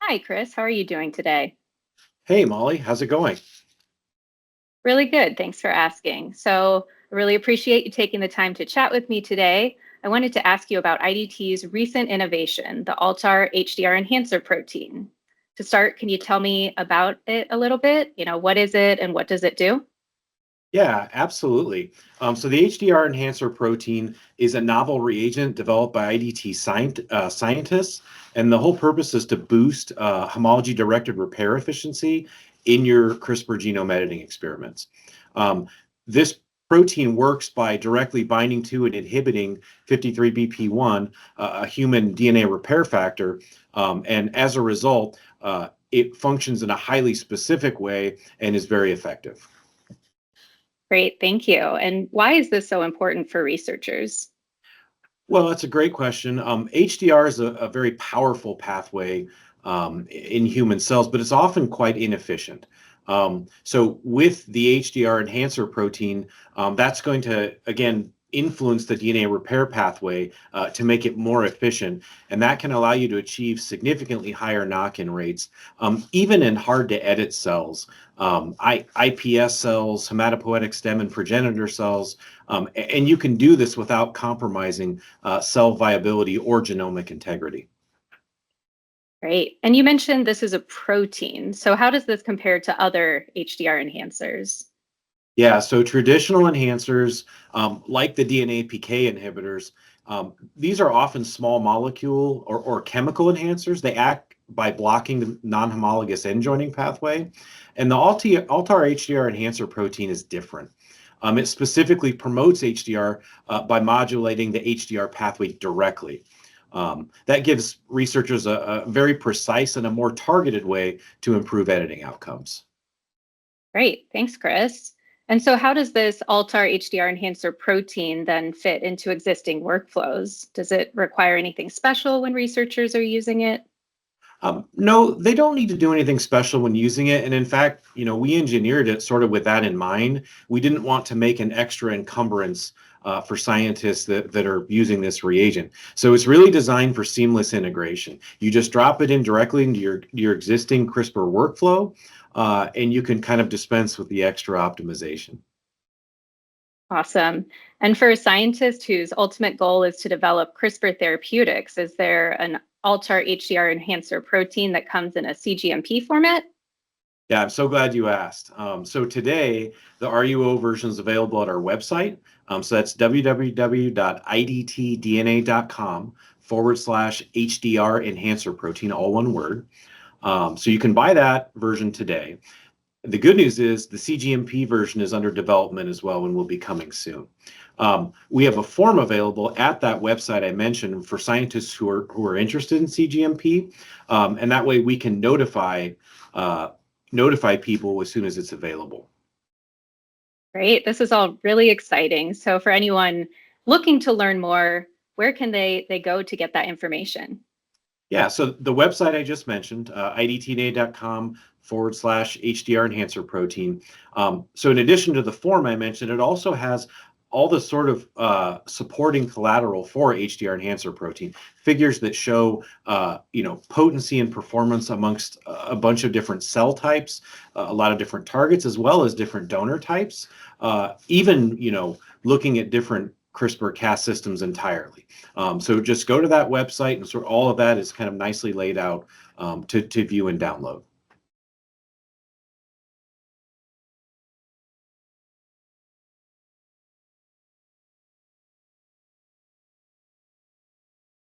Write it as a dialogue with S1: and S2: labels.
S1: Hi, Chris. How are you doing today?
S2: Hey Molly, how's it going?
S1: Really good. Thanks for asking. I really appreciate you taking the time to chat with me today. I wanted to ask you about IDT's recent innovation, the Alt-R HDR Enhancer Protein. To start, can you tell me about it a little bit? What is it and what does it do?
S2: Yeah, absolutely. So the HDR enhancer protein is a novel reagent developed by IDT scientists, and the whole purpose is to boost homology-directed repair efficiency in your CRISPR genome editing experiments. Um, this protein works by directly binding to and inhibiting 53BP1, a human DNA repair factor, and as a result, it functions in a highly specific way and is very effective.
S1: Great, thank you. And why is this so important for researchers?
S2: Well, that's a great question. HDR is a very powerful pathway in human cells, but it's often quite inefficient. So with the HDR enhancer protein, that's going to, again, influence the DNA repair pathway to make it more efficient. And that can allow you to achieve significantly higher knock-in rates, even in hard-to-edit cells, iPS cells, hematopoietic stem and progenitor cells. And you can do this without compromising cell viability or genomic integrity.
S1: Great. And you mentioned this is a protein. So how does this compare to other HDR enhancers?
S2: Yeah, so traditional enhancers, like the DNA PK inhibitors, these are often small molecule or chemical enhancers. They act by blocking the non-homologous end joining pathway. And the Altar HDR enhancer protein is different. It specifically promotes HDR by modulating the HDR pathway directly. That gives researchers a very precise and a more targeted way to improve editing outcomes.
S1: Great. Thanks, Chris. And so how does this Altar HDR enhancer protein then fit into existing workflows? Does it require anything special when researchers are using it?
S2: No, they don't need to do anything special when using it. And in fact, we engineered it sort of with that in mind. We didn't want to make an extra encumbrance for scientists that are using this reagent. So it's really designed for seamless integration. You just drop it in directly into your existing CRISPR workflow, and you can kind of dispense with the extra optimization.
S1: Awesome. And for a scientist whose ultimate goal is to develop CRISPR therapeutics, is there an Altar HDR enhancer protein that comes in a cGMP format?
S2: Yeah, I'm so glad you asked. So today, the RUO version is available at our website. So that's www.idtdna.com/HDR enhancer protein, all one word. So you can buy that version today. The good news is the cGMP version is under development as well and will be coming soon. We have a form available at that website I mentioned for scientists who are interested in cGMP, and that way we can notify people as soon as it's available.
S1: Great. This is all really exciting. So for anyone looking to learn more, where can they go to get that information?
S2: Yeah, so the website I just mentioned, idtna.com/HDR enhancer protein. So in addition to the form I mentioned, it also has all the sort of supporting collateral for HDR enhancer protein, figures that show potency and performance amongst a bunch of different cell types, a lot of different targets, as well as different donor types, even looking at different CRISPR-Cas systems entirely. So just go to that website, and sort of all of that is kind of nicely laid out to view and download.